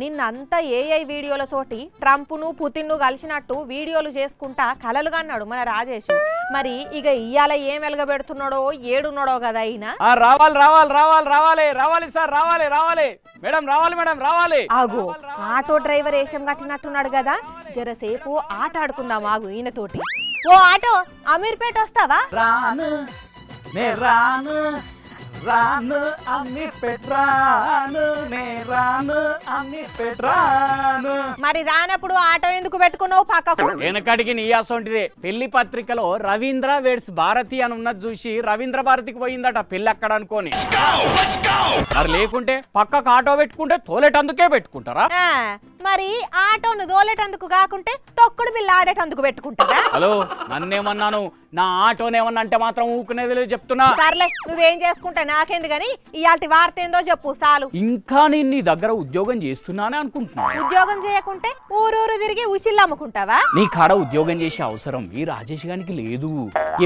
నిన్నంతా ఏఐ వీడియోలతోటి ట్రంప్ను పుతిన్ను కలిసినట్టు వీడియోలు చేసుకుంటా కలలుగా అన్నాడు మన రాజేష్. మరి ఇక ఇయ్యాల ఏం వెలగబెడుతున్నాడో ఏడున్నాడో కదా అయినా. రావాలి రావాలి రావాలి రావాలి రావాలి సార్ రావాలి రావాలి మేడం రావాలి మేడం రావాలి. ఆగు, ఆటో డ్రైవర్ వేషం కట్టినట్టున్నాడు కదా, జరసేపు ఆట ఆడుకుందాం ఆగు ఈయనతోటి. ఓ ఆటో, అమీర్పేట వస్తావా? రాను నే రాను రాను అమీర్పేట రాను నే రాను అమీర్పేట రాను. మరి రానప్పుడు ఆటో ఎందుకు పెట్టుకున్నావు పక్కకు? వెనకడికి నీయాసంటిదే. పెళ్లి పత్రికలో రవీంద్ర వేడ్స్ భారతి అని ఉన్నది చూసి రవీంద్ర భారతికి పోయిందట పెళ్లి అక్కడ అనుకోని. మరి లేకుంటే పక్కకు ఆటో పెట్టుకుంటే తోలేటందుకే పెట్టుకుంటారా? మరి ఆటోను దోలేటందుకు కాకుంటే తొక్కుడు బిల్ల ఆడేటందుకు పెట్టుకుంటారా? హలో, నన్నేమన్నాను? నా ఆటోనేమన్నా అంటే మాత్రం ఊకునేది లేదు చెప్తున్నా. సర్లే, నువ్వేం చేసుకుంటా నాకేంది గాని ఇయాల్టి వార్త ఏందో చెప్పు చాలు. ఇంకా నేను నీ దగ్గర ఉద్యోగం చేస్తున్నానే అనుకుంటున్నా. ఉద్యోగం చేయకుంటే ఊరూరు తిరిగి ఉసిళ్ళు అమ్ముకుంటావా? నీ కాడ ఉద్యోగం చేసే అవసరం ఈ రాజేష్ గారికి లేదు.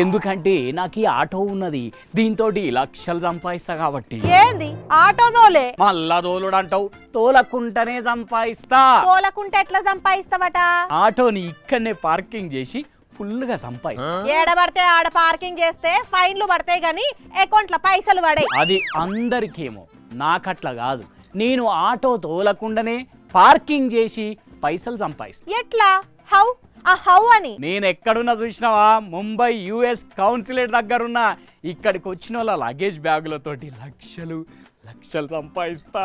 ఎందుకంటే నాకు ఈ ఆటో ఉన్నది, దీంతో లక్షలు సంపాదిస్తా కాబట్టి. ఏంది ఆటో దోలే? మళ్ళా దోలుడు అంటావు, తోలకుంటనే సంపాదిస్తా. తోలకుంటే ఎట్లా సంపాదిస్తావట? ఆటోని ఇక్కడనే పార్కింగ్ చేసి ఫుల్ గా సంపాదిస్తా. ఏడబడితే ఆడ పార్కింగ్ చేస్తే ఫైన్లు పడతాయి గాని అకౌంట్ల పైసలు పడే. అది అందరికేమో, నాకట్లా కాదు. నేను ఆటో తోలకుండానే పార్కింగ్ చేసి పైసలు సంపాదిస్తా. ఎట్లా? హౌ? ఆ హౌ అని నేను ఎక్కడున్నా చూసినావా? ముంబై యుఎస్ కౌన్సిలేట్ దగ్గరున్నా. ఇక్కడికి వచ్చిన వాళ్ళ లగేజ్ బ్యాగులతోటి లక్షలు లక్షలు సంపాదిస్తా.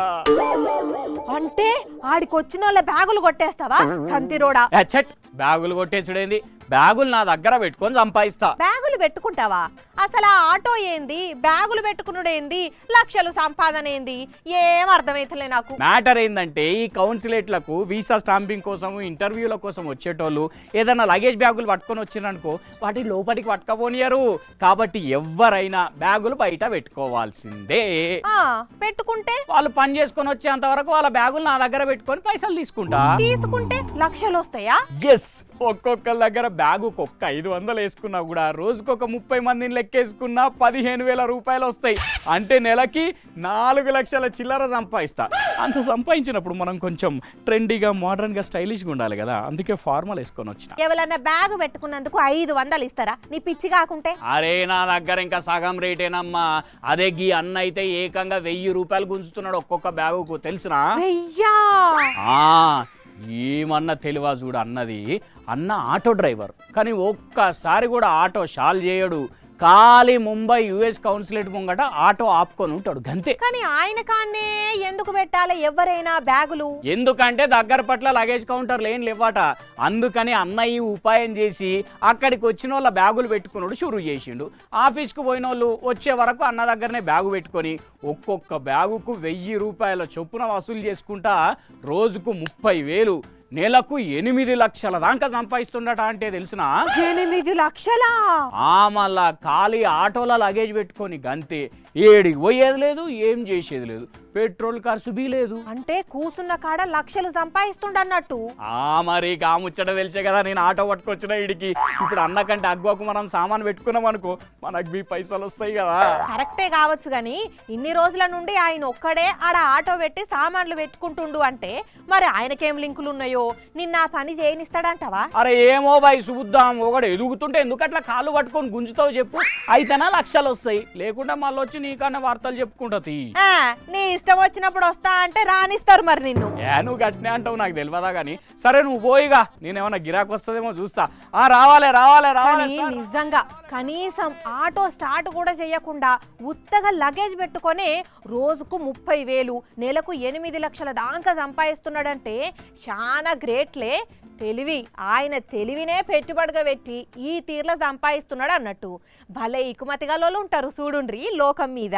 అంటే ఆడికి వచ్చిన వాళ్ళ బ్యాగులు కొట్టేస్తావా? కంతిరోడా, బ్యాగులు కొట్టేసుడేంది? బ్యాగులు నా దగ్గర పెట్టుకొని సంపాదిస్తా. బ్యాగులు పెట్టుకుంటావా? అసలు ఆ ఆటో ఏంది, బ్యాగులు పెట్టుకునుడేంది, లక్షలు సంపాదన ఏంది, ఏం అర్థమైతలే నాకు. మ్యాటర్ ఏంటంటే ఈ కౌన్సిలేట్లకు వీసా స్టాంపింగ్ కోసం ఇంటర్వ్యూల కోసం వచ్చేటోళ్ళు ఏదైనా లగేజ్ బ్యాగులు పట్టుకొని వచ్చిరనుకో, వాటి లోపలికి పట్టుకపోనియరు. కాబట్టి ఎవరైనా బ్యాగులు బయట పెట్టుకోవాల్సిందే. పెట్టుకుంటే వాళ్ళు పని చేసుకొని వచ్చేంత వరకు వాళ్ళ బ్యాగులు నా దగ్గర పెట్టుకొని పైసలు తీసుకుంటా. తీసుకుంటే లక్షలు వస్తాయా? ఎస్, ఒక్కొక్కరి దగ్గర బ్యాగుకు ఒక్క 500 వేసుకున్నా కూడా రోజుకొక 30 మందిని లెక్కేసుకున్నా 15,000 రూపాయలు వస్తాయి. అంటే నెలకి 4 లక్షల చిల్లర సంపాదిస్తా. అంత సంపాదించినప్పుడు మనం కొంచెం ట్రెండీగా మోడర్న్ గా స్టైలిష్ గా ఉండాలి కదా, అందుకే ఫార్మల్ వేసుకొని వచ్చిన. ఎవరన్నా బ్యాగ్ పెట్టుకున్నందుకు 500 ఇస్తారా? నీ పిచ్చి కాకుంటే. అరే, నా దగ్గర ఇంకా సగం రేటేనమ్మా. అదే గీ అన్న అయితే ఏకంగా 1000 రూపాయలు గుంజుతున్నాడు ఒక్కొక్క బ్యాగుకు, తెలుసునా? ఏమన్నా తెలివా చూడు అన్నది. అన్న ఆటో డ్రైవర్, కానీ ఒక్కసారి కూడా ఆటో షాల్ చేయడు. ఖాళీ ముంబై యుఎస్ కౌన్సిలేట్ ముంగట ఆటో ఆపుకొని ఉంటాడు గంతే. కానీ ఆయన కాన్నే ఎందుకు పెట్టాలి ఎవరైనా బ్యాగులు? ఎందుకంటే దగ్గర పట్ల లగేజ్ కౌంటర్లు ఏం లేవట. అందుకని అన్నయ్య ఉపాయం చేసి అక్కడికి వచ్చిన వాళ్ళ బ్యాగులు పెట్టుకున్నాడు షురూ చేసిండు. ఆఫీస్కు పోయిన వాళ్ళు వచ్చే వరకు అన్న దగ్గరనే బ్యాగు పెట్టుకొని ఒక్కొక్క బ్యాగుకు 1000 రూపాయల చొప్పున వసూలు చేసుకుంటా రోజుకు 30,000, నెలకు 8 లక్షల దాకా సంపాదిస్తుండట. అంటే తెలుసునా? 8 లక్షలా? మళ్ళా ఖాళీ ఆటోల లగేజ్ పెట్టుకొని గంతే. ఏడికి పోయేది లేదు, ఏం చేసేది లేదు, పెట్రోల్ ఖర్చు బీ లేదు. అంటే కూసున్న కాడ లక్షలు సంపాదిస్తుండన్నట్టు. మరి కాముచ్చట తెలిసే కదా నేను ఆటో పట్టుకొచ్చిన ఇడికి. ఇప్పుడు అన్నకంటే అగ్గువకు మనం సామాన్ పెట్టుకున్నాం అనుకో, మనకు బీ పైసలు వస్తాయి కదా. కరెక్టే కావచ్చు గాని ఇన్ని రోజుల నుండి ఆయన ఒక్కడే ఆడ ఆటో పెట్టి సామాన్లు పెట్టుకుంటుండు అంటే మరి ఆయనకేం లింకులు ఉన్నాయో నిన్న ఆ పని చేయనిస్తాడంటవా? అరే ఏమో బాయ్, చూద్దాం. ఒకడు ఎదుగుతుంటే ఎందుకు అట్లా కాళ్ళు పట్టుకొని గుంజుతావు చెప్పు? అయితేనా లక్షలు వస్తాయి, లేకుండా మళ్ళీ వచ్చి నీకన్నా వార్తలు చెప్పుకుంటది. నీ ఇష్టం వచ్చినప్పుడు వస్తా అంటే రానిస్తారు మరి నిన్ను. నువ్వు గట్టినే అంటావు, నాకు తెలియదా గానీ. సరే నువ్వు పోయిగా, నేనేమన్నా గిరాకు వస్తుందేమో చూస్తా. రావాలే రావాలే రావాలి. నిజంగా కనీసం ఆటో స్టార్ట్ కూడా చేయకుండా ఉత్తగా లగేజ్ పెట్టుకొని రోజుకు 30,000, నెలకు 8 లక్షల దాకా సంపాదిస్తున్నాడంటే చాలా గ్రేట్లే. తెలివి, ఆయన తెలివినే పెట్టుబడిగా పెట్టి ఈ తీర్ల సంపాదిస్తున్నాడు అన్నట్టు. భలే ఇకుమతిగా ఉంటారు చూడుండ్రి లోకం మీద.